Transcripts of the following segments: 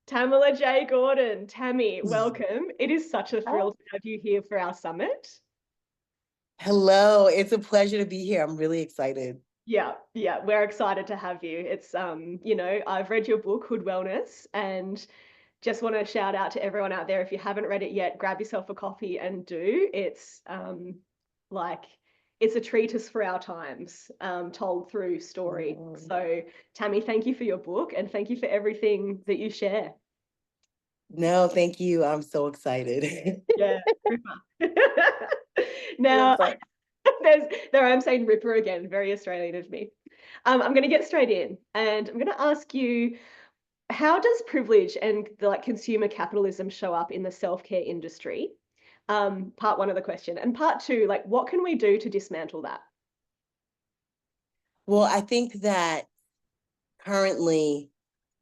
Tamela J. Gordon. Tammy, welcome. It is such a thrill Oh, to have you here for our summit. hello, it's a pleasure to be here. I'm really excited. Yeah, we're excited to have you. It's I've read your book, Hood Wellness, and just want to shout out to everyone out there. If you haven't read it yet, grab yourself a copy and do. Like it's a treatise for our times, told through story. Mm. So, Tammy, thank you for your book and thank you for everything that you share. No, thank you. I'm so excited. Yeah, Ripper. Real Now, fun. there I am saying Ripper again, very Australian of me. I'm going to get straight in, and I'm going to ask you, how does privilege and like consumer capitalism show up in the self-care industry? Part one of the question, and part two, like, what can we do to dismantle that? Well, I think that currently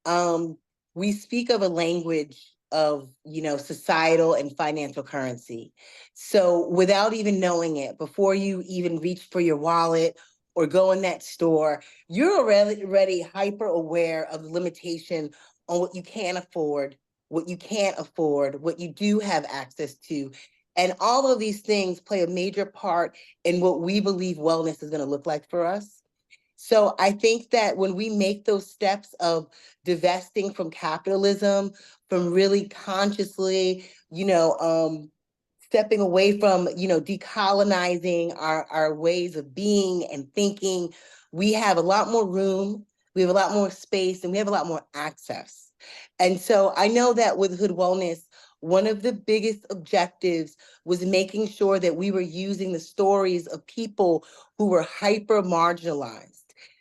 um, we speak of a language of, societal and financial currency. So without even knowing it, before you even reach for your wallet or go in that store, you're already hyper aware of the limitation on what you can afford, what you can't afford, what you do have access to. And all of these things play a major part in what we believe wellness is going to look like for us. So I think that when we make those steps of divesting from capitalism, from really consciously, stepping away from, decolonizing our ways of being and thinking, we have a lot more room, we have a lot more space, and we have a lot more access. And so I know that with Hood Wellness, one of the biggest objectives was making sure that we were using the stories of people who were hyper marginalized.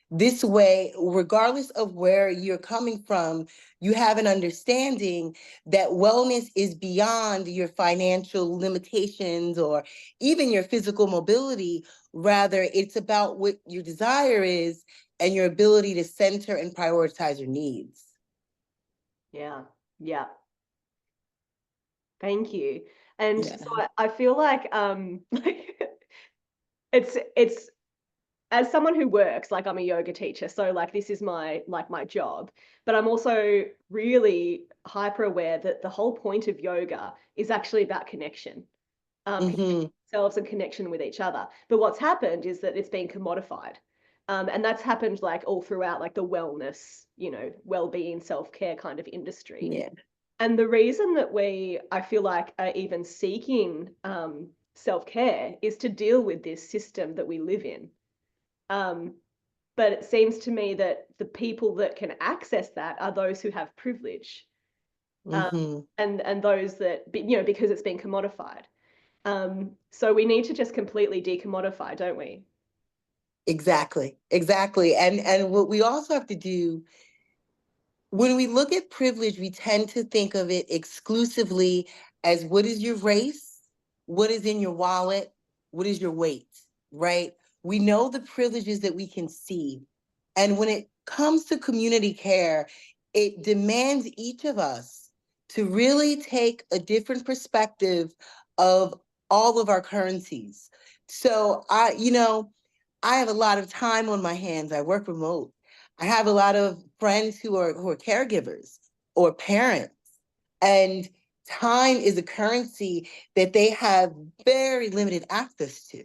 This way, regardless of where you're coming from, you have an understanding that wellness is beyond your financial limitations or even your physical mobility. Rather, it's about what your desire is and your ability to center and prioritize your needs. Yeah, yeah, thank you. And Yeah. so I feel like like it's as someone who works, like I'm a yoga teacher, so like this is my job, but I'm also really hyper aware that the whole point of yoga is actually about connection, connection Mm-hmm. with themselves and connection with each other. But what's happened is that it's been commodified, and that's happened like all throughout like the wellness, well-being, self-care kind of industry. Yeah. And the reason that I feel like, are even seeking self-care is to deal with this system that we live in. Um, but it seems to me that the people that can access that are those who have privilege, um, Mm-hmm. and those that, because it's been commodified. So we need to just completely decommodify, don't we? Exactly. Exactly. And what we also have to do when we look at privilege, we tend to think of it exclusively as what is your race, what is in your wallet, what is your weight, right? We know the privileges that we can see. And when it comes to community care, it demands each of us to really take a different perspective of all of our currencies. So I have a lot of time on my hands. I work remote. I have a lot of friends who are caregivers or parents, and time is a currency that they have very limited access to.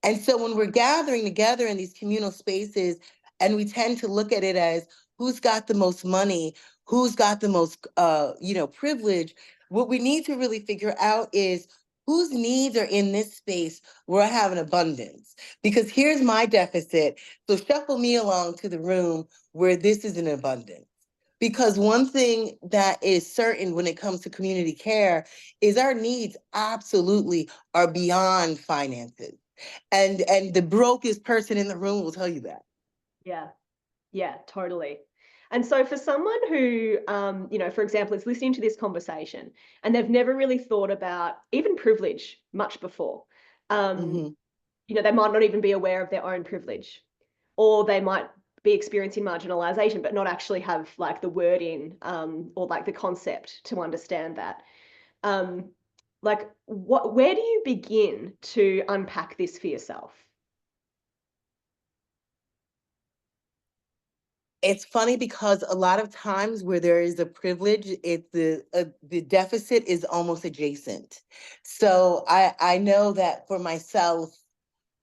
And so when we're gathering together in these communal spaces, and we tend to look at it as who's got the most money, who's got the most, privilege, what we need to really figure out is whose needs are in this space where I have an abundance. Because here's my deficit. So shuffle me along to the room where this is an abundance. Because one thing that is certain when it comes to community care is our needs absolutely are beyond finances, and the brokest person in the room will tell you that. Yeah, yeah, totally. And so for someone who, for example, is listening to this conversation and they've never really thought about even privilege much before, um, Hmm. they might not even be aware of their own privilege, or they might be experiencing marginalization, but not actually have like the wording, or like the concept to understand that. Um, where do you begin to unpack this for yourself? It's funny because a lot of times where there is a privilege, the deficit is almost adjacent. So I know that for myself,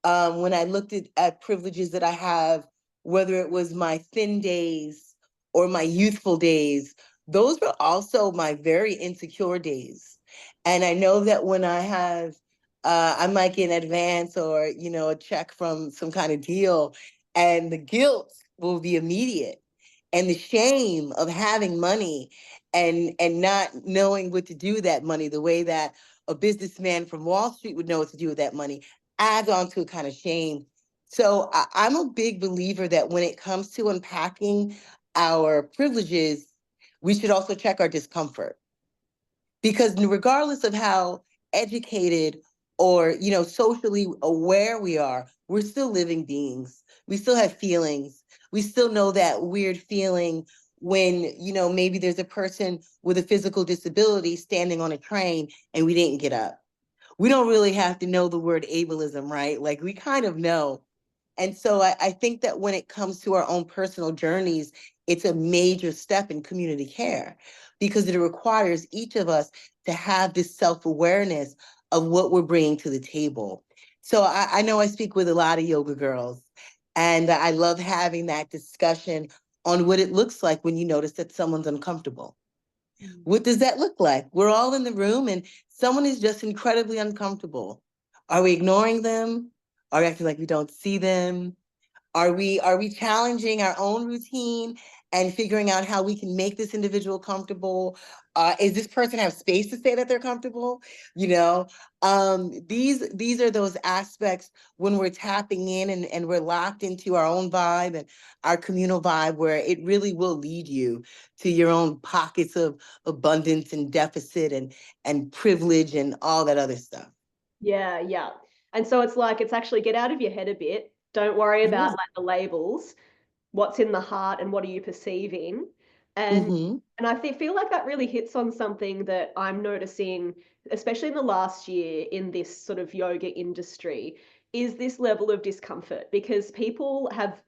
when I looked at privileges that I have, whether it was my thin days or my youthful days, those were also my very insecure days. And I know that when I might get an advance or, a check from some kind of deal, and the guilt will be immediate. And the shame of having money and not knowing what to do with that money, the way that a businessman from Wall Street would know what to do with that money, adds on to a kind of shame. So I'm a big believer that when it comes to unpacking our privileges, we should also check our discomfort. Because regardless of how educated or, socially aware we are, we're still living beings. We still have feelings. We still know that weird feeling when, maybe there's a person with a physical disability standing on a train and we didn't get up. We don't really have to know the word ableism, right? Like we kind of know. And so I think that when it comes to our own personal journeys, it's a major step in community care because it requires each of us to have this self-awareness of what we're bringing to the table. So I know I speak with a lot of yoga girls, and I love having that discussion on what it looks like when you notice that someone's uncomfortable. What does that look like? We're all in the room and someone is just incredibly uncomfortable. Are we ignoring them? Are we acting like we don't see them? Are we challenging our own routine and figuring out how we can make this individual comfortable? Is this person have space to say that they're comfortable? You know, these are those aspects when we're tapping in and we're locked into our own vibe and our communal vibe where it really will lead you to your own pockets of abundance and deficit and privilege and all that other stuff. Yeah, yeah. And so it's like it's actually get out of your head a bit. Don't worry about Yeah. like the labels. What's in the heart and what are you perceiving? And Mm-hmm. feel like that really hits on something that I'm noticing, especially in the last year in this sort of yoga industry, is this level of discomfort because people have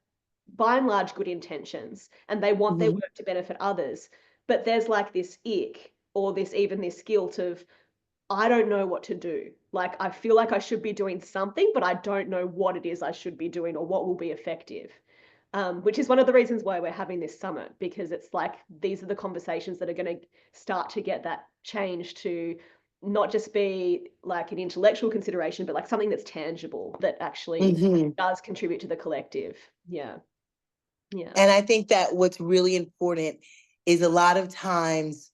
by and large good intentions and they want their Mm-hmm. work to benefit others. But there's like this ick or this guilt of I don't know what to do. Like, I feel like I should be doing something, but I don't know what it is I should be doing or what will be effective. Which is one of the reasons why we're having this summit, because it's like these are the conversations that are going to start to get that change to not just be like an intellectual consideration, but like something that's tangible that actually Mm-hmm. does contribute to the collective. Yeah. Yeah. And I think that what's really important is a lot of times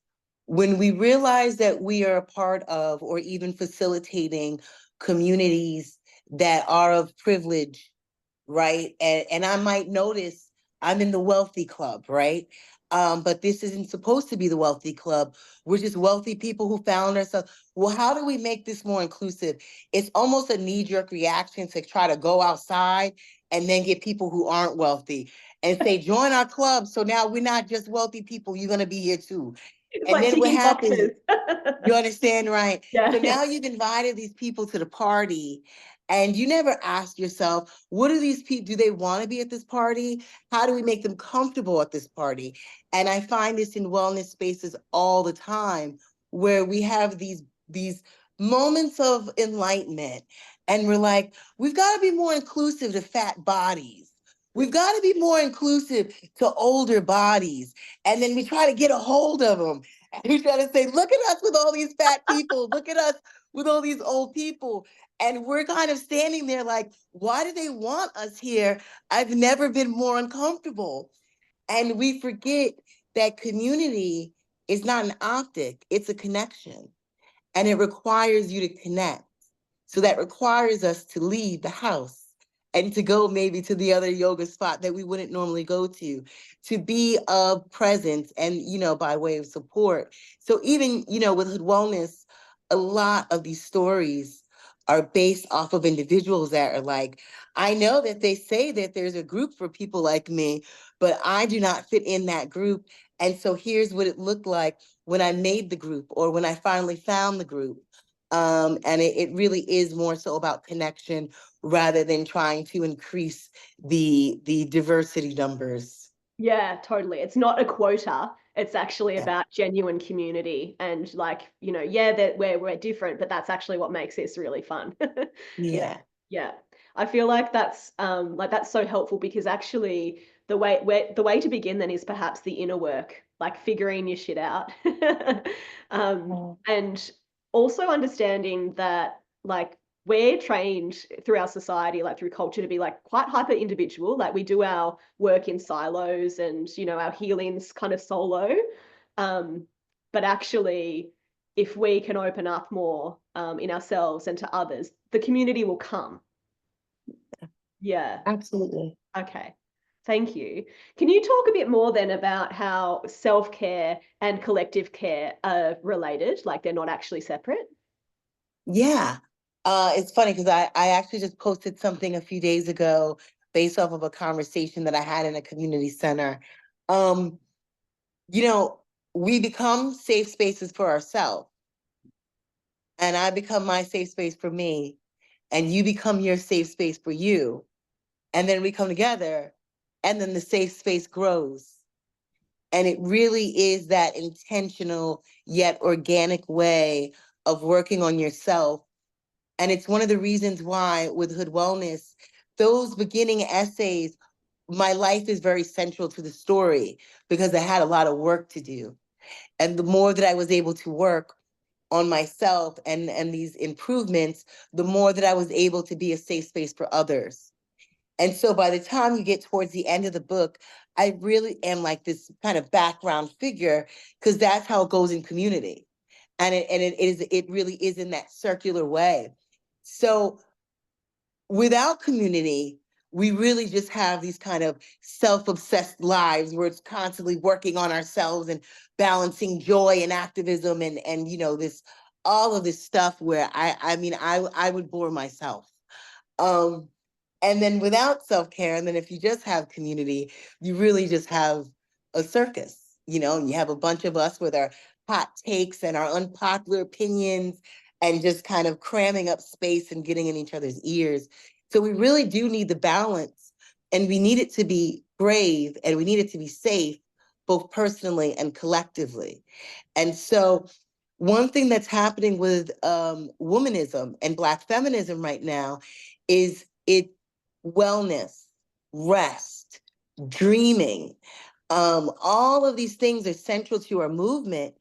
when we realize that we are a part of or even facilitating communities that are of privilege, right? And I might notice I'm in the wealthy club, right? But this isn't supposed to be the wealthy club. We're just wealthy people who found ourselves. Well, how do we make this more inclusive? It's almost a knee-jerk reaction to try to go outside and then get people who aren't wealthy and say, join our club. So now we're not just wealthy people, you're going to be here too. It's And like then what ticking happens? boxes. You understand, right? So Yeah. Yeah. now you've invited these people to the party and you never ask yourself, what do these people, do they want to be at this party? How do we make them comfortable at this party? And I find this in wellness spaces all the time where we have these moments of enlightenment and we're like, we've got to be more inclusive to fat bodies. We've got to be more inclusive to older bodies. And then we try to get a hold of them. And we try to say, look at us with all these fat people. Look at us with all these old people. And we're kind of standing there like, why do they want us here? I've never been more uncomfortable. And we forget that community is not an optic, it's a connection. And it requires you to connect. So that requires us to leave the house and to go maybe to the other yoga spot that we wouldn't normally go to be of presence and, by way of support. So even, with Hood Wellness, a lot of these stories are based off of individuals that are like, I know that they say that there's a group for people like me, but I do not fit in that group. And so here's what it looked like when I made the group or when I finally found the group. And it really is more so about connection rather than trying to increase the diversity numbers. Yeah, totally. It's not a quota. It's actually Yeah. about genuine community and like, yeah, that we're different, but that's actually what makes this really fun. Yeah. Yeah. Yeah. I feel like that's so helpful because actually the way to begin then is perhaps the inner work, like figuring your shit out. Oh, And also understanding that like we're trained through our society, like through culture, to be like quite hyper individual. Like we do our work in silos and, our healing's kind of solo. Um, but actually, if we can open up more in ourselves and to others, the community will come. Yeah. absolutely. Okay. Thank you. Can you talk a bit more then about how self care and collective care are related? Like they're not actually separate? Yeah. It's funny because I actually just posted something a few days ago based off of a conversation that I had in a community center. Um, you know, we become safe spaces for ourselves, and I become my safe space for me, and you become your safe space for you. And then we come together, and then the safe space grows. And it really is that intentional yet organic way of working on yourself. And it's one of the reasons why with Hood Wellness, those beginning essays, my life is very central to the story because I had a lot of work to do. And the more that I was able to work on myself and these improvements, the more that I was able to be a safe space for others. And so by the time you get towards the end of the book, I really am like this kind of background figure because that's how it goes in community. And it really is in that circular way. So without community, we really just have these kind of self-obsessed lives where it's constantly working on ourselves and balancing joy and activism and this all of this stuff where I would bore myself. Um, and then without self-care, and then if you just have community, you really just have a circus. You have a bunch of us with our hot takes and our unpopular opinions and just kind of cramming up space and getting in each other's ears. So we really do need the balance, and we need it to be brave and we need it to be safe, both personally and collectively. And so one thing that's happening with womanism and Black feminism right now is it wellness, rest, dreaming. All of these things are central to our movement.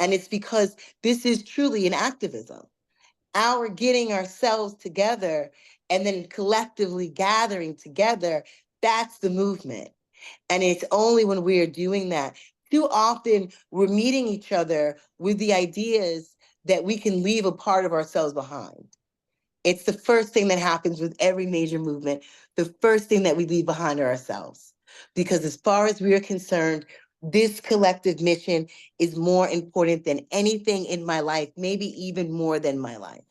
And it's because this is truly an activism. Our getting ourselves together and then collectively gathering together, that's the movement. And it's only when we are doing that. Too often, we're meeting each other with the ideas that we can leave a part of ourselves behind. It's the first thing that happens with every major movement, the first thing that we leave behind are ourselves. Because as far as we are concerned, this collective mission is more important than anything in my life, maybe even more than my life.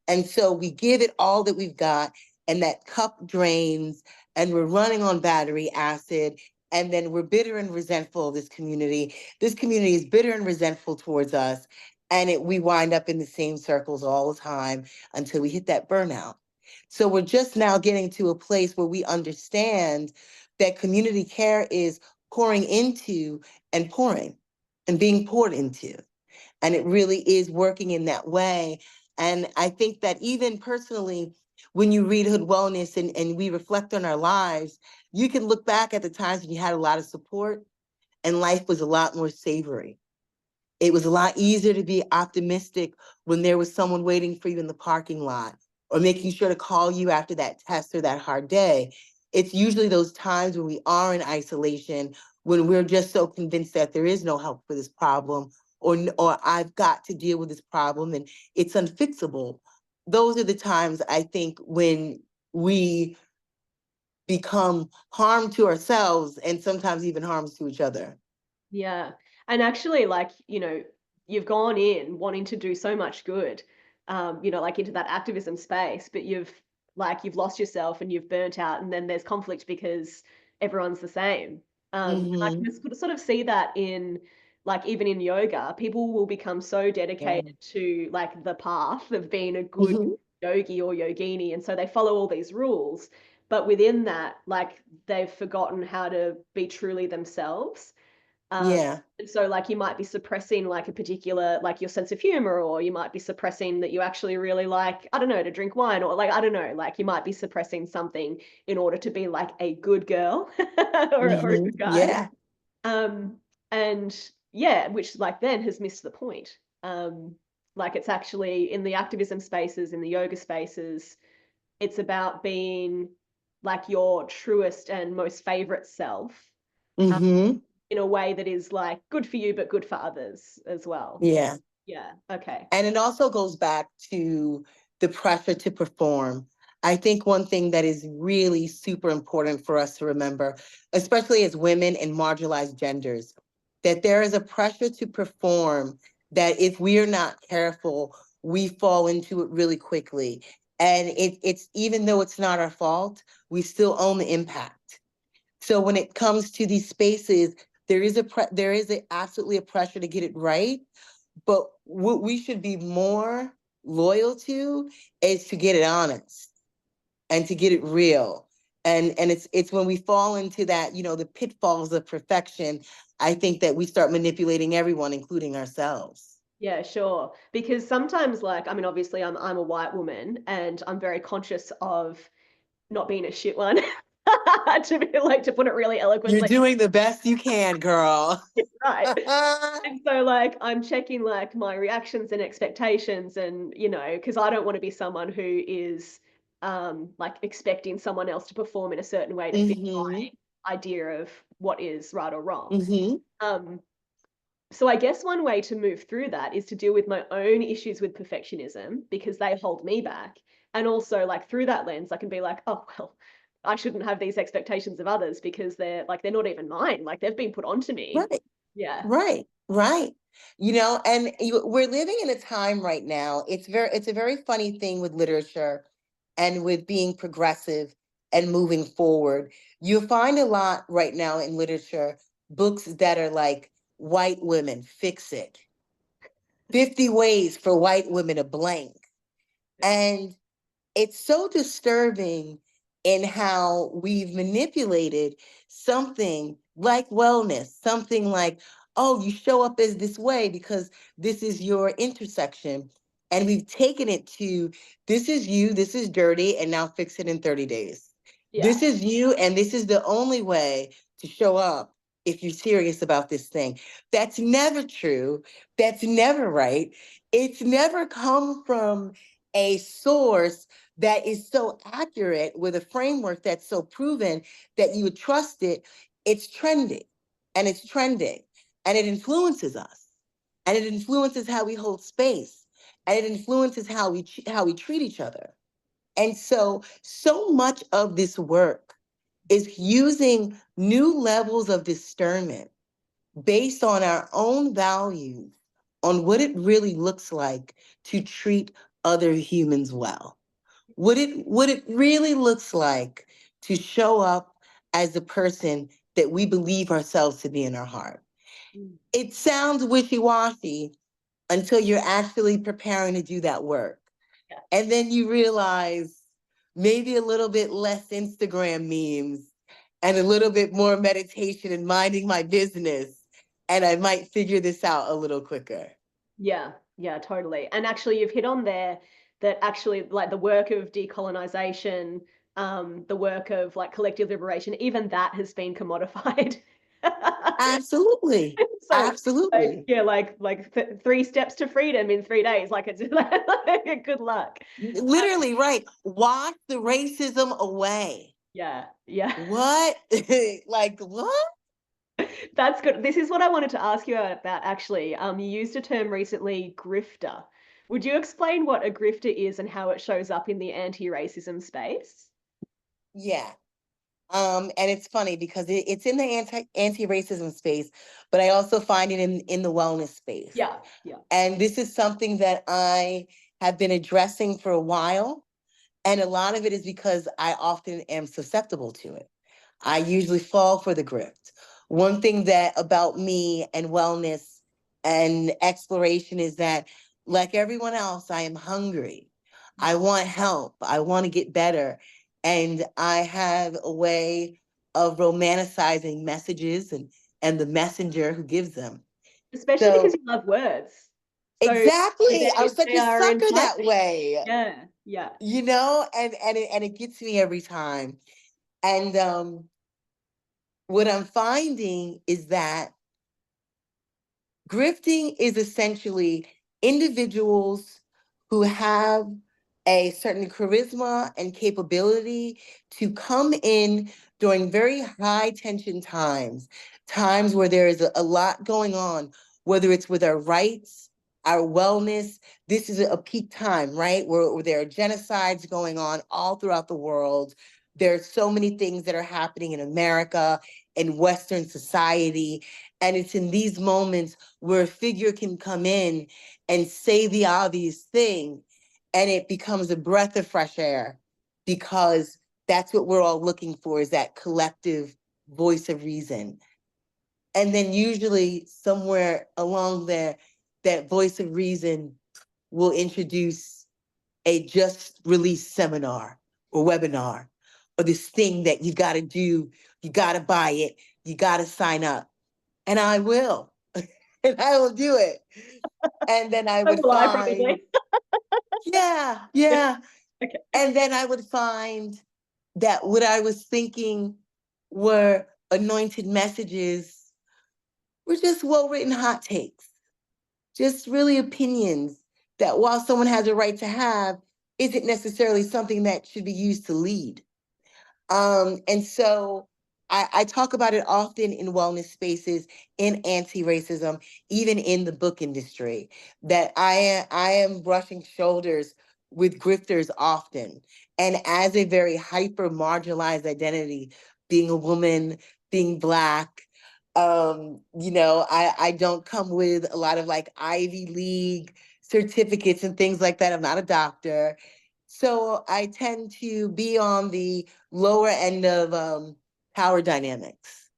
And so we give it all that we've got, and that cup drains, and we're running on battery acid. And then we're bitter and resentful of this community. This community is bitter and resentful towards us. And we wind up in the same circles all the time until we hit that burnout. So we're just now getting to a place where we understand that community care is pouring into and pouring and being poured into. And it really is working in that way. And I think that even personally, when you read Hood Wellness and we reflect on our lives, you can look back at the times when you had a lot of support and life was a lot more savory. It was a lot easier to be optimistic when there was someone waiting for you in the parking lot or making sure to call you after that test or that hard day. It's usually those times when we are in isolation, when we're just so convinced that there is no help for this problem, or I've got to deal with this problem and it's unfixable. Those are the times I think when we become harm to ourselves and sometimes even harms to each other. Yeah. And actually, like, you've gone in wanting to do so much good, like into that activism space, but you've lost yourself and you've burnt out, and then there's conflict because everyone's the same. And I Hmm. can sort of see that in like even in yoga, people will become so Yeah. dedicated to like the path of being a good Hmm. yogi or yogini, and so they follow all these rules. but within that, like they've forgotten how to be truly themselves. Um, Yeah. and so like you might be suppressing like a particular, like your sense of humor, or you might be suppressing that you actually really like, I don't know, to drink wine, or like, I don't know, like you might be suppressing something in order to be like a good girl or a good guy. Yeah. Um, and yeah, which like then has missed the point. Like it's actually in the activism spaces, in the yoga spaces, it's about being like your truest and most favorite self, um, Hmm. in a way that is like good for you, but good for others as well. Yeah. Yeah. Okay. And it also goes back to the pressure to perform. I think one thing that is really super important for us to remember, especially as women and marginalized genders, that there is a pressure to perform that if we are not careful, we fall into it really quickly. And it's even though it's not our fault, we still own the impact. So when it comes to these spaces, there is absolutely a pressure to get it right, but what we should be more loyal to is to get it honest and to get it real. And it's when we fall into that, the pitfalls of perfection, I think that we start manipulating everyone, including ourselves. Yeah, sure. Because sometimes, like, I mean, obviously, I'm a white woman, and I'm very conscious of not being a shit one, to be like to put it really You're eloquently. doing the best you can, girl. Right. And so like I'm checking like my reactions and expectations, and because I don't want to be someone who is like expecting someone else to perform in a certain way to fit Hmm. my idea of what is right or wrong. Hmm. Um so I guess one way to move through that is to deal with my own issues with perfectionism, because they hold me back. And also like through that lens I can be like, oh well, I shouldn't have these expectations of others because they're not even mine. Like they've been put onto me. Right. Yeah. Right, right. And we're living in a time right now. It's a very funny thing with literature and with being progressive and moving forward. You'll find a lot right now in literature, books that are like white women, fix it. 50 ways for white women to blank. And it's so disturbing in how we've manipulated something like wellness, something like, oh, you show up as this way because this is your intersection. And we've taken it to this is you, this is dirty, and now fix it in 30 days. Yeah. This is you, and this is the only way to show up if you're serious about this thing. That's never true. That's never right. It's never come from a source that is so accurate with a framework that's so proven that you would trust it. It's trending and it's trending and it influences us and it influences how we hold space and it influences how we treat each other. And so much of this work is using new levels of discernment based on our own values on what it really looks like to treat other humans well, what it really looks like to show up as the person that we believe ourselves to be in our heart. Mm. It sounds wishy-washy until you're actually preparing to do that work. Yeah. And then you realize maybe a little bit less Instagram memes and a little bit more meditation and minding my business. And I might figure this out a little quicker. Yeah, yeah, totally. And actually, you've hit on there that actually, like the work of decolonization, the work of like collective liberation, even that has been commodified. Absolutely. So, like, Absolutely. yeah, like 3 steps to freedom in 3 days. Like, it's like, good luck. Literally, right. Wash the racism away. Yeah, yeah. What? Like, what? That's good. This is what I wanted to ask you about, actually. You used a term recently, grifter. Would you explain what a grifter is and how it shows up in the anti-racism space? Yeah. And it's funny because it's in the anti-racism space, but I also find it in the wellness space. Yeah, yeah. And this is something that I have been addressing for a while. And a lot of it is because I often am susceptible to it. I usually fall for the grift. One thing that about me and wellness and exploration is that, like everyone else, I am hungry. I want help. I want to get better. And I have a way of romanticizing messages and the messenger who gives them. Especially because So you love words. So exactly, I'm such they a are sucker that enticing. way, Yeah, yeah. and it gets me every time. And what I'm finding is that grifting is essentially individuals who have a certain charisma and capability to come in during very high tension times, times where there is a lot going on, whether it's with our rights, our wellness. This is a peak time, right? Where there are genocides going on all throughout the world. There are so many things that are happening in America, in Western society. And it's in these moments where a figure can come in and say the obvious thing, and it becomes a breath of fresh air, because that's what we're all looking for, is that collective voice of reason. And then usually somewhere along there, that voice of reason will introduce a just released seminar or webinar, or this thing that you got to do, you got to buy it, you got to sign up. And I will. And I will do it. And then I So would will I find, probably. yeah, Yeah. yeah. Okay. And then I would find that what I was thinking were anointed messages were just well-written hot takes, just really opinions that, while someone has a right to have, isn't necessarily something that should be used to lead. And so I talk about it often in wellness spaces, in anti-racism, even in the book industry, that I am brushing shoulders with grifters often. And as a very hyper marginalized identity, being a woman, being Black, I don't come with a lot of like Ivy League certificates and things like that. I'm not a doctor. So I tend to be on the lower end of power dynamics.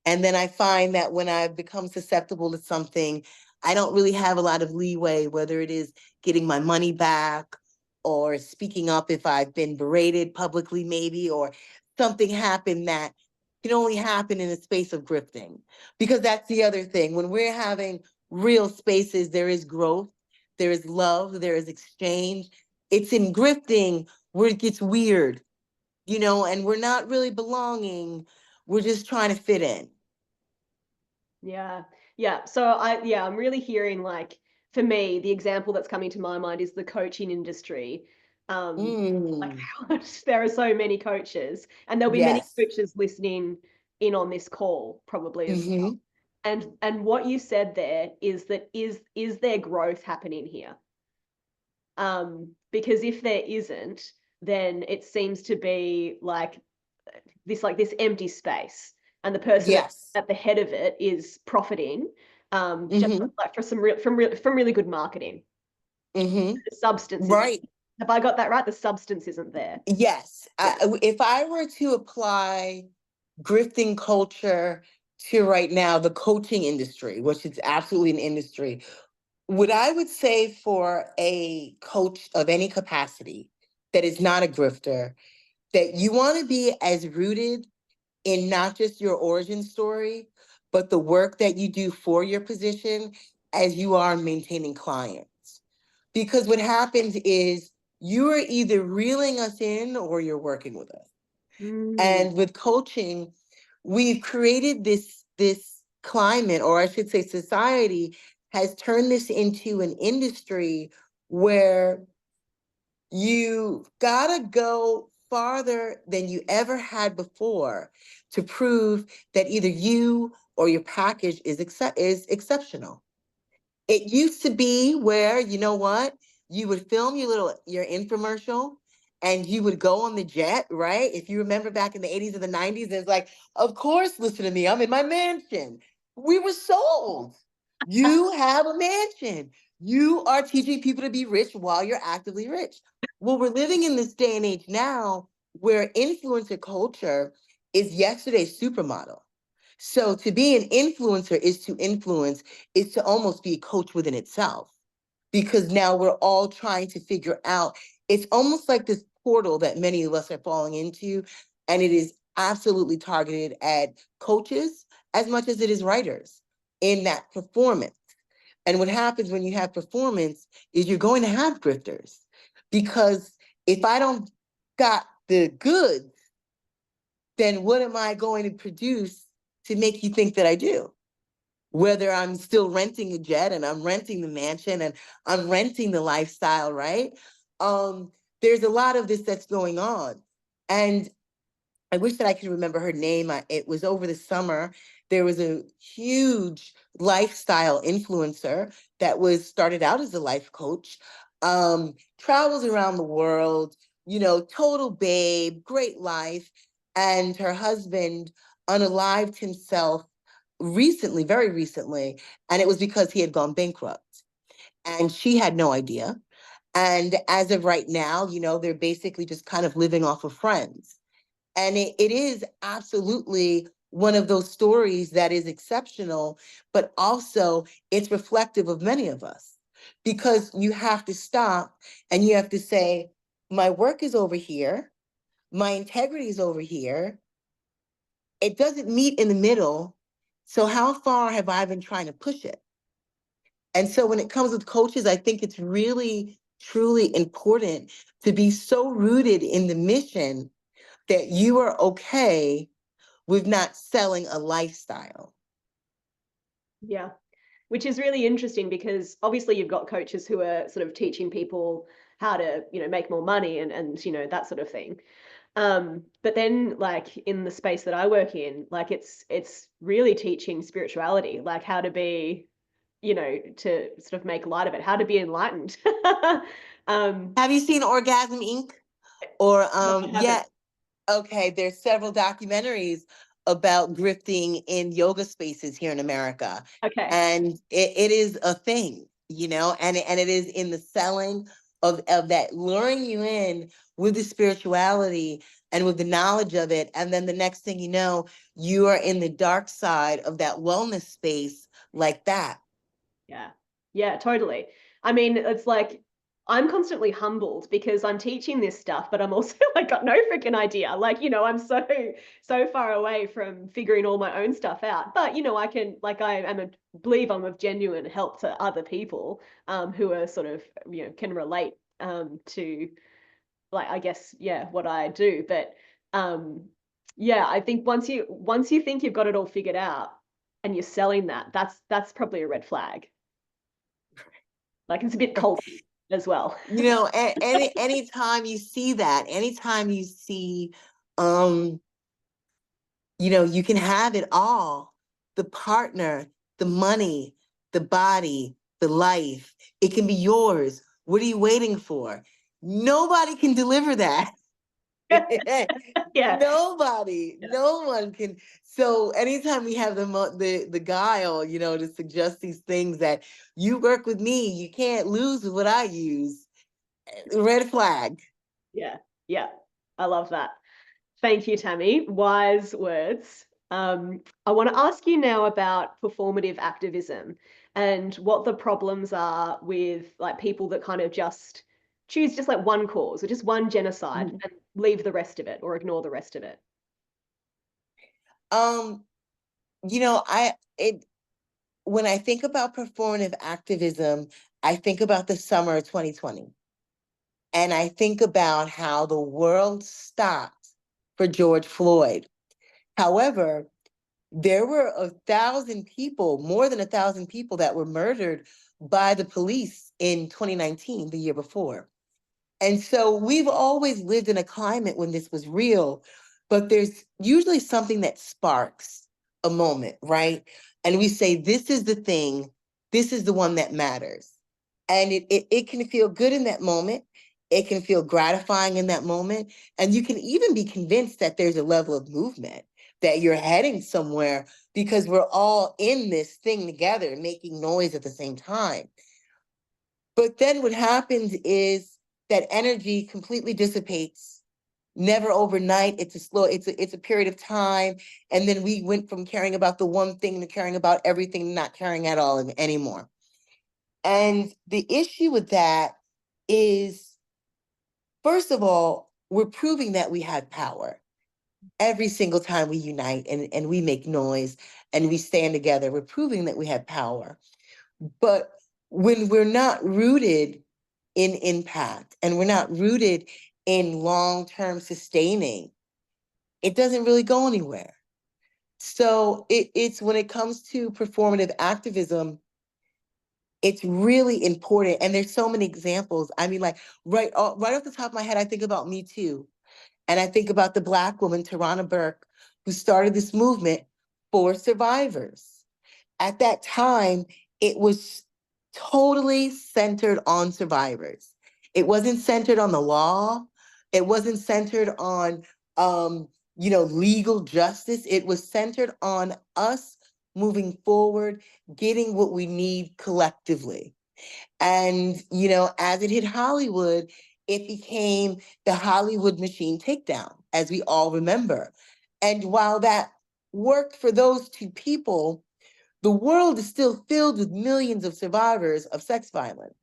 And then I find that when I become susceptible to something, I don't really have a lot of leeway, whether it is getting my money back or speaking up if I've been berated publicly, maybe, or something happened that can only happen in a space of grifting. Because that's the other thing. When we're having real spaces, there is growth, there is love, there is exchange. It's in grifting where it gets weird, and we're not really belonging. We're just trying to fit in. Yeah. Yeah. So I'm really hearing, like, for me, the example that's coming to my mind is the coaching industry. Like, Mm, there are so many coaches, and there'll be many yes. coaches listening in on this call probably as well. Mm-hmm. And what you said there is that is there growth happening here? Because if there isn't, then it seems to be like this empty space, and the person Yes. at the head of it is profiting, just Mm-hmm. like for some real from really good marketing. Mm-hmm. The substance isn't. Right. Have I got that right? The substance isn't there. Yes. Yeah. If I were to apply grifting culture to right now, the coaching industry, which is absolutely an industry, what I would say for a coach of any capacity that is not a grifter, that you want to be as rooted in not just your origin story, but the work that you do for your position as you are maintaining clients. Because what happens is you are either reeling us in or you're working with us. Mm, And with coaching, we've created this climate, or I should say society has turned this into an industry where you gotta go farther than you ever had before to prove that either you or your package is exceptional. It used to be where, you know what, you would film your infomercial and you would go on the jet, right? If you remember back in the 80s and the 90s, it's like, of course, listen to me, I'm in my mansion. We were sold. You have a mansion. You are teaching people to be rich while you're actively rich. Well, we're living in this day and age now where influencer culture is yesterday's supermodel. So to be an influencer is to almost be a coach within itself, because now we're all trying to figure out, it's almost like this portal that many of us are falling into, and it is absolutely targeted at coaches as much as it is writers in that performance. And what happens when you have performance is you're going to have grifters, because if I don't got the goods, then what am I going to produce to make you think that I do? Whether I'm still renting a jet and I'm renting the mansion and I'm renting the lifestyle, right? Um, there's a lot of this that's going on. And I wish that I could remember her name. It was over the summer. There was a huge lifestyle influencer that was started out as a life coach, travels around the world, total babe, great life. And her husband unalived himself recently, very recently, and it was because he had gone bankrupt. And she had no idea. And as of right now, they're basically just kind of living off of friends. And it is absolutely one of those stories that is exceptional, but also it's reflective of many of us, because you have to stop and you have to say, my work is over here, my integrity is over here. It doesn't meet in the middle. So how far have I been trying to push it? And so when it comes with coaches, I think it's really, truly important to be so rooted in the mission that you are okay with not selling a lifestyle. Yeah. Which is really interesting, because obviously you've got coaches who are sort of teaching people how to, make more money and that sort of thing. But then like in the space that I work in, like it's really teaching spirituality, like how to be, to sort of make light of it, how to be enlightened. Have you seen Orgasm Inc? Or No, I haven't. yeah, okay, there's several documentaries about grifting in yoga spaces here in America. Okay. And it is a thing, and it is in the selling of that, luring you in with the spirituality and with the knowledge of it. And then the next thing you know, you are in the dark side of that wellness space like that. Yeah. Yeah, totally. I mean, it's like I'm constantly humbled because I'm teaching this stuff, but I'm also like got no freaking idea. Like, I'm so far away from figuring all my own stuff out. But I can, like, believe I'm of genuine help to other people who are sort of, can relate to, like, I guess, yeah, what I do. But um yeah, I think once you think you've got it all figured out and you're selling that, that's probably a red flag. Like it's a bit culty as well. Anytime you see that, anytime you see, um, you can have it all, the partner, the money, the body, the life, it can be yours. What are you waiting for? Nobody can deliver that. Yeah. Nobody, Yeah. no one can. So anytime we have the guile, to suggest these things that you work with me, you can't lose with what I use. Red flag. Yeah. Yeah. I love that. Thank you, Tammy. Wise words. I want to ask you now about performative activism and what the problems are with like people that kind of just choose just like one cause or just one genocide Mhm. and leave the rest of it or ignore the rest of it. Um, I it when I think about performative activism, I think about the summer of 2020. And I think about how the world stopped for George Floyd. However, there were 1,000 people, more than 1,000 people that were murdered by the police in 2019, the year before. And so we've always lived in a climate when this was real, but there's usually something that sparks a moment, right? And we say, this is the thing, this is the one that matters. And it can feel good in that moment. It can feel gratifying in that moment. And you can even be convinced that there's a level of movement, that you're heading somewhere because we're all in this thing together, making noise at the same time. But then what happens is that energy completely dissipates, never overnight. It's a period of time. And then we went from caring about the one thing to caring about everything, not caring at all anymore. And the issue with that is, first of all, we're proving that we have power. Every single time we unite and we make noise and we stand together, we're proving that we have power. But when we're not rooted in impact and we're not rooted in long-term sustaining, it doesn't really go anywhere. So it's when it comes to performative activism, it's really important. And there's so many examples. I mean, like right off the top of my head, I think about Me Too. And I think about the Black woman, Tarana Burke, who started this movement for survivors. At that time, it was totally centered on survivors. It wasn't centered on the law. It wasn't centered on, legal justice. It was centered on us moving forward, getting what we need collectively. And, as it hit Hollywood, it became the Hollywood machine takedown, as we all remember. And while that worked for those two people, the world is still filled with millions of survivors of sex violence.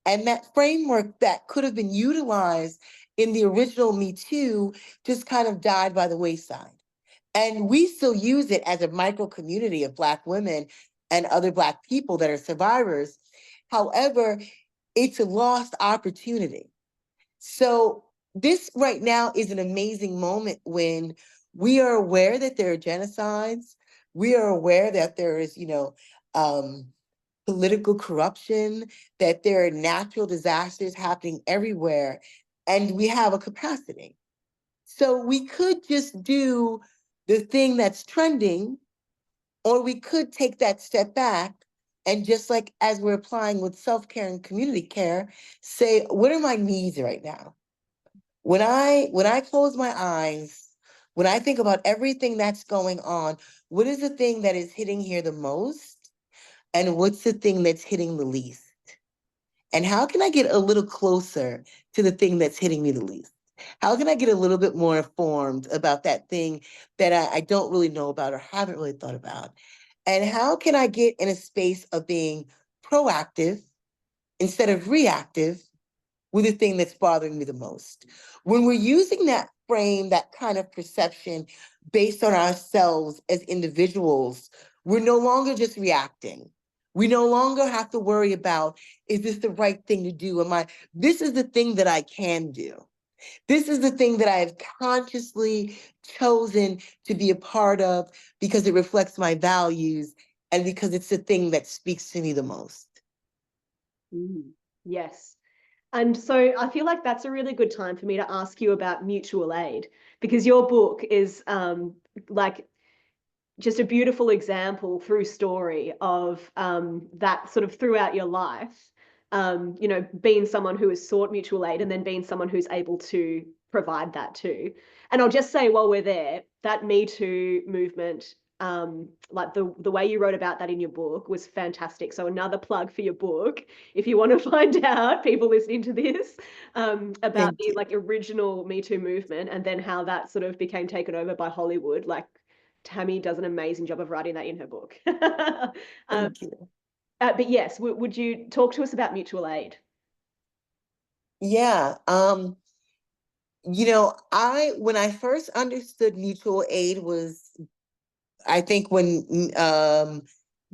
And that framework that could have been utilized in the original Me Too just kind of died by the wayside. And we still use it as a micro community of Black women and other Black people that are survivors. However, it's a lost opportunity. So this right now is an amazing moment when we are aware that there are genocides. We are aware that there is, um, political corruption, that there are natural disasters happening everywhere, and we have a capacity. So we could just do the thing that's trending, or we could take that step back and just like as we're applying with self-care and community care, say, what are my needs right now? When I close my eyes, when I think about everything that's going on, what is the thing that is hitting here the most? And what's the thing that's hitting the least? And how can I get a little closer to the thing that's hitting me the least? How can I get a little bit more informed about that thing that I don't really know about or haven't really thought about? And how can I get in a space of being proactive instead of reactive with the thing that's bothering me the most? When we're using that frame, that kind of perception based on ourselves as individuals, we're no longer just reacting. We no longer have to worry about, is this the right thing to do? This is the thing that I can do. This is the thing that I have consciously chosen to be a part of because it reflects my values and because it's the thing that speaks to me the most. Yes. And so I feel like that's a really good time for me to ask you about mutual aid, because your book is like just a beautiful example through story of that sort of throughout your life, being someone who has sought mutual aid and then being someone who's able to provide that too. And I'll just say while we're there, that Me Too movement, like the way you wrote about that in your book was fantastic. So another plug for your book, if you want to find out, people listening to this, about Thank the you. like original Me Too movement and then how that sort of became taken over by Hollywood. Like Tammy does an amazing job of writing that in her book. um, Thank you. but yes, would you talk to us about mutual aid? Yeah. When I first understood mutual aid was, I think when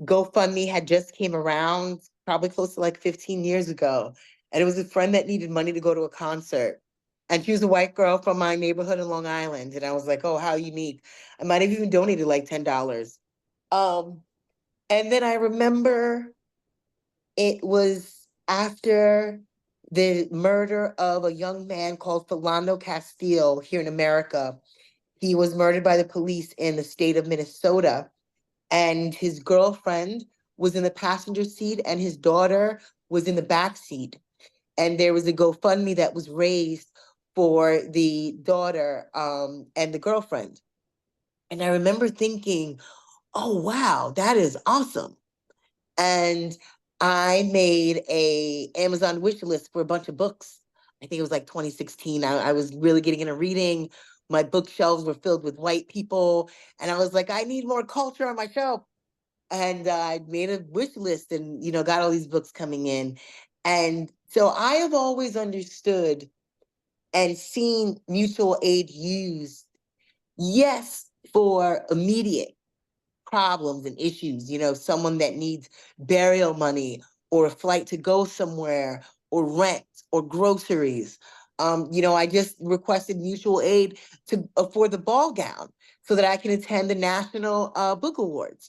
GoFundMe had just came around, probably close to like 15 years ago. And it was a friend that needed money to go to a concert. And she was a white girl from my neighborhood in Long Island. And I was like, oh, how unique. I might have even donated like $10. Um, and then I remember it was after the murder of a young man called Philando Castile here in America. He was murdered by the police in the state of Minnesota, and his girlfriend was in the passenger seat and his daughter was in the back seat. And there was a GoFundMe that was raised for the daughter and the girlfriend. And I remember thinking, oh, wow, that is awesome. And I made a Amazon wish list for a bunch of books. I think it was like 2016. I was really getting into reading. My bookshelves were filled with white people. And I was like, I need more culture on my shelf. And I made a wish list and, got all these books coming in. And so I have always understood and seen mutual aid used, yes, for immediate problems and issues, someone that needs burial money or a flight to go somewhere or rent or groceries. I just requested mutual aid to afford the ball gown so that I can attend the National Book Awards.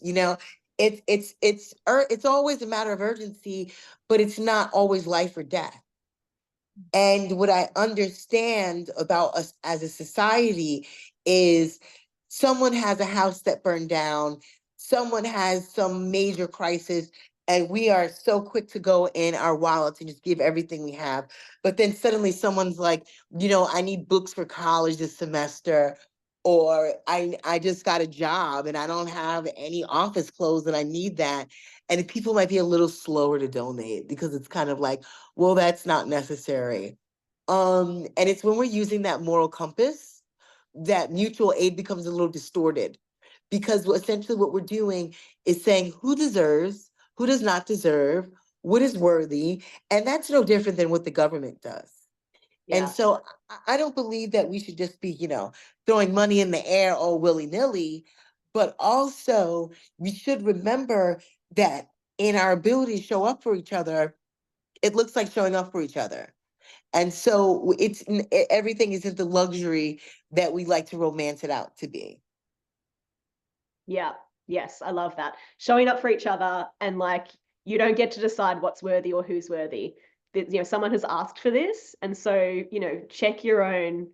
It's always a matter of urgency, but it's not always life or death. And what I understand about us as a society is someone has a house that burned down, someone has some major crisis, and we are so quick to go in our wallets and just give everything we have. But then suddenly someone's like, I need books for college this semester, or I just got a job and I don't have any office clothes and I need that. And people might be a little slower to donate because it's kind of like, well, that's not necessary. And it's when we're using that moral compass that mutual aid becomes a little distorted, because essentially what we're doing is saying who deserves, who does not deserve, what is worthy, and that's no different than what the government does. And Yeah. so I don't believe that we should just be, throwing money in the air all willy-nilly, but also we should remember that in our ability to show up for each other, it looks like showing up for each other. And so everything isn't the luxury that we like to romance it out to be. Yeah. Yes, I love that. Showing up for each other, and like you don't get to decide what's worthy or who's worthy. Someone has asked for this, and so, check your own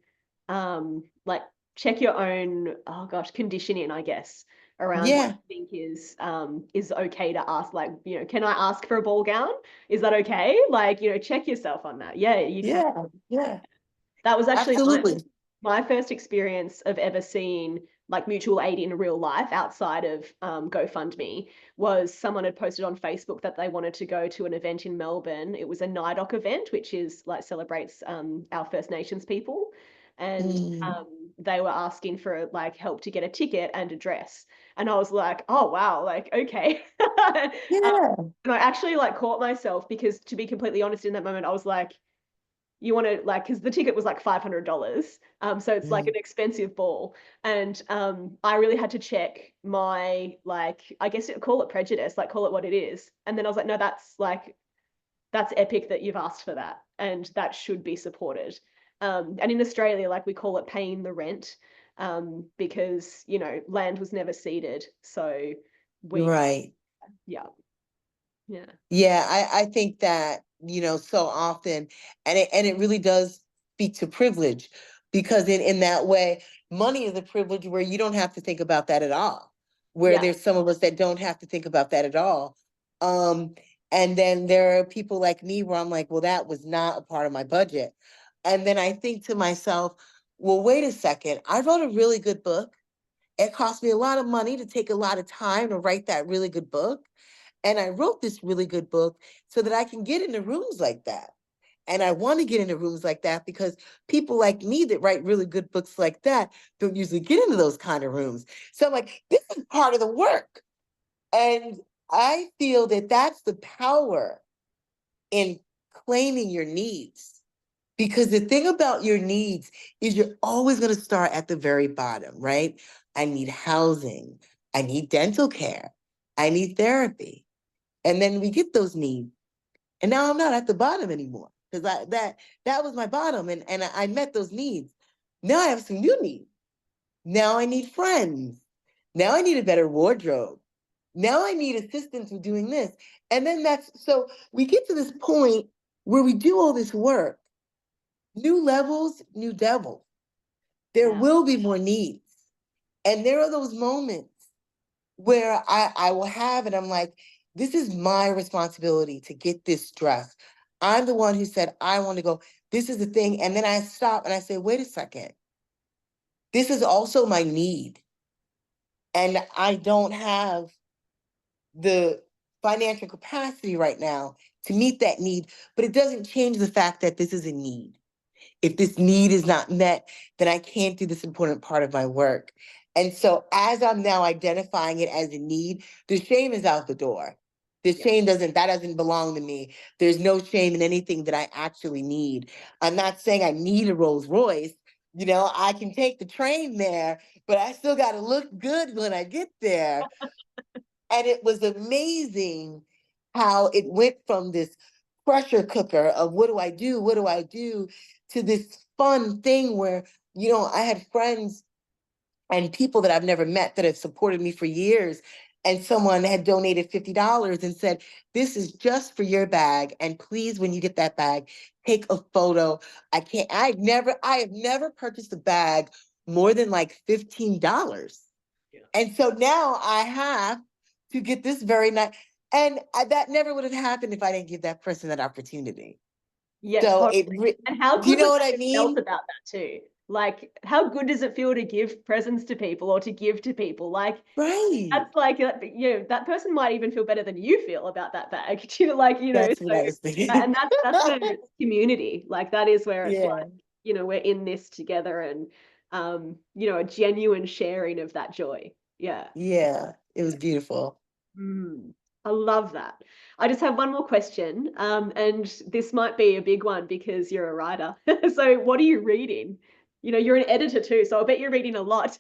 like check your own, oh gosh, conditioning, I guess, around what Yeah, you think is okay to ask. Like, can I ask for a ball gown? Is that okay? Like, check yourself on that. Yeah, you can. yeah, yeah, That was actually absolutely. my first experience of ever seeing like mutual aid in real life outside of GoFundMe. Was someone had posted on Facebook that they wanted to go to an event in Melbourne. It was a NIDOC event, which is like celebrates our First Nations people. And Mm, they were asking for like help to get a ticket and a dress. And I was like, oh wow, like okay. yeah, And I actually like caught myself because, to be completely honest, in that moment, I was like, you want to like, because the ticket was like $500, so it's like mm, an expensive ball. And I really had to check my, like, I guess call it prejudice, like call it what it is. And then I was like, no, that's epic that you've asked for that, and that should be supported. And in Australia, like, we call it paying the rent, because land was never ceded, so you're we, right. yeah, yeah, Yeah, I think that, so often, and it really does speak to privilege, because in that way, money is a privilege where you don't have to think about that at all. Where yeah, there's some of us that don't have to think about that at all. Um, and then there are people like me where I'm like, well, that was not a part of my budget. And then I think to myself, well, wait a second, I wrote a really good book. It cost me a lot of money to take a lot of time to write that really good book. And I wrote this really good book so that I can get into rooms like that. And I want to get into rooms like that because people like me that write really good books like that don't usually get into those kind of rooms. So I'm like, this is part of the work. And I feel that that's the power in claiming your needs. Because the thing about your needs is you're always going to start at the very bottom, right? I need housing. I need dental care. I need therapy. And then we get those needs. And now I'm not at the bottom anymore because that was my bottom, and I met those needs. Now I have some new needs. Now I need friends. Now I need a better wardrobe. Now I need assistance with doing this. And then so we get to this point where we do all this work, new levels, new devils. There yeah, will be more needs. And there are those moments where I will have it. I'm like, this is my responsibility to get this dress. I'm the one who said, I want to go. This is the thing. And then I stop and I say, wait a second. This is also my need. And I don't have the financial capacity right now to meet that need, but it doesn't change the fact that this is a need. If this need is not met, then I can't do this important part of my work. And so as I'm now identifying it as a need, the shame is out the door. The Yeah. shame doesn't belong to me. There's no shame in anything that I actually need. I'm not saying I need a Rolls Royce. You know, I can take the train there, but I still got to look good when I get there. And it was amazing how it went from this pressure cooker of what do I do? What do I do? To this fun thing where, you know, I had friends and people that I've never met that have supported me for years. And someone had donated $50 and said, this is just for your bag. And please, when you get that bag, take a photo. I have never purchased a bag more than like $15. Yeah. And so now I have to get this very nice. And that never would have happened if I didn't give that person that opportunity. Yeah, So totally. And how do you good know would what they I have felt mean? about that too? Like, how good does it feel to give presents to people or to give to people? Like, Right. that's like, you know, that person might even feel better than you feel about that bag. Do you know, like, you know, That's what so, I was thinking. and that's where it's community. Like, that is where it's like, Yeah. you know, we're in this together and, you know, a genuine sharing of that joy. Yeah. Yeah. It was Yeah. beautiful. Mm, I love that. I just have one more question, and this might be a big one because you're a writer. So, what are you reading? You know, you're an editor too, so I bet you're reading a lot.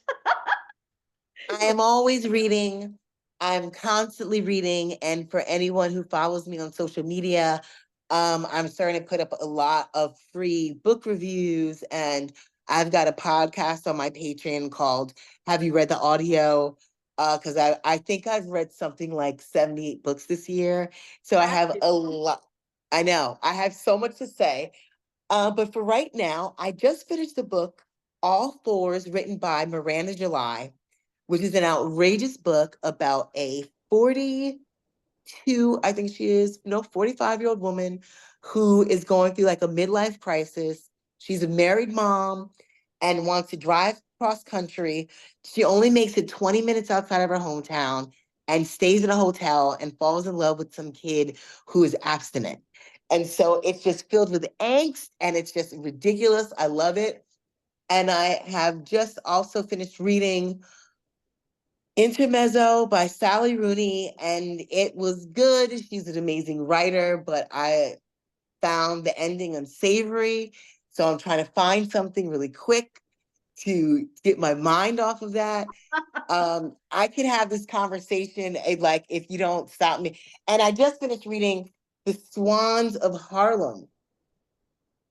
I am always reading. I'm constantly reading. And for anyone who follows me on social media, I'm starting to put up a lot of free book reviews. And I've got a podcast on my Patreon called Have You Read the Audio? Because I think I've read something like 78 books this year. So I have a lot. I know. I have so much to say. But for right now, I just finished the book, All Fours, written by Miranda July, which is an outrageous book about a 42, I think she is, no, 45-year-old woman who is going through like a midlife crisis. She's a married mom and wants to drive cross country. She only makes it 20 minutes outside of her hometown and stays in a hotel and falls in love with some kid who is abstinent. And so it's just filled with angst and it's just ridiculous. I love it. And I have just also finished reading Intermezzo by Sally Rooney, and it was good. She's an amazing writer, but I found the ending unsavory. So I'm trying to find something really quick to get my mind off of that. I could have this conversation like if you don't stop me. And I just finished reading The Swans of Harlem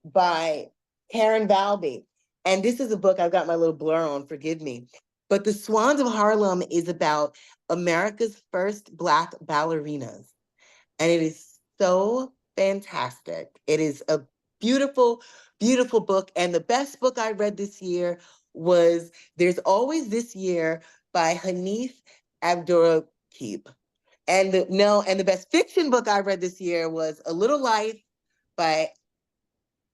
by Karen Valby. And this is a book I've got my little blur on, forgive me. But The Swans of Harlem is about America's first Black ballerinas. And it is so fantastic. It is a beautiful, beautiful book. And the best book I read this year was There's Always This Year by Hanif Abdurraqib. And the best fiction book I read this year was A Little Life by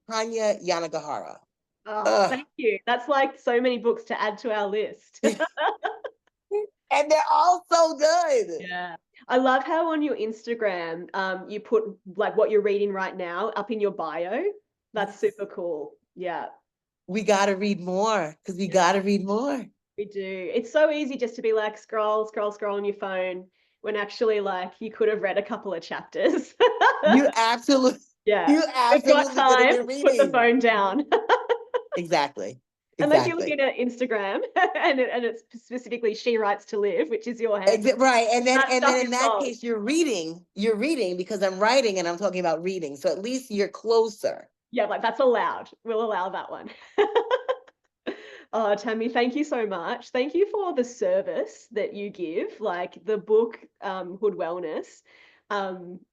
Hanya Yanagihara. Oh, Ugh. thank you. That's like so many books to add to our list. And they're all so good. Yeah. I love how on your Instagram, you put like what you're reading right now up in your bio. That's Yes. super cool. Yeah. We got to read more because we Yeah, got to read more. we do. It's so easy just to be like scroll, scroll, scroll on your phone when actually like you could have read a couple of chapters. You absolutely, Yeah. you We've got absolutely could have time, been put the reading. phone down. Exactly. Unless you're Exactly. looking at Instagram and it's specifically She Writes to Live, which is your handle. Right. And then That and stuff then is in that gold. case, you're reading because I'm writing and I'm talking about reading. So at least you're closer. Yeah, like that's allowed. We'll allow that one. Oh, Tammy, thank you so much. Thank you for the service that you give, like the book, Hood Wellness.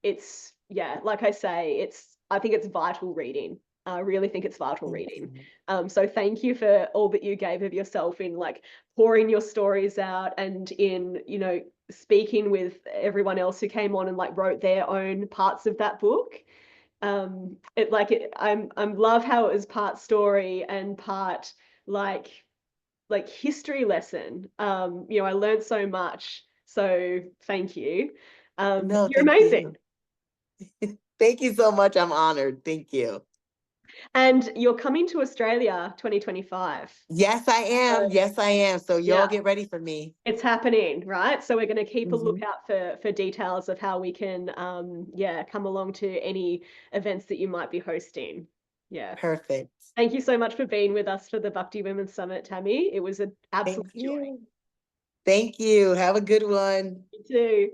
It's yeah, like I say, I think it's vital reading. I really think it's vital Thank reading. you. So thank you for all that you gave of yourself in like pouring your stories out and in, you know, speaking with everyone else who came on and like wrote their own parts of that book. I'm love how it was part story and part like history lesson. You know, I learned so much, so thank you. No, You're thank amazing. you. Thank you so much. I'm honored. Thank you. And you're coming to Australia 2025. Yes, I am. So, Yes, I am. So y'all yeah, get ready for me. it's happening, right? So we're going to keep a Mhm. lookout for details of how we can, yeah, come along to any events that you might be hosting. Yeah. Perfect. Thank you so much for being with us for the Bhakti Women's Summit, Tammy. It was an absolute Thank joy. you. Thank you. Have a good one. You too.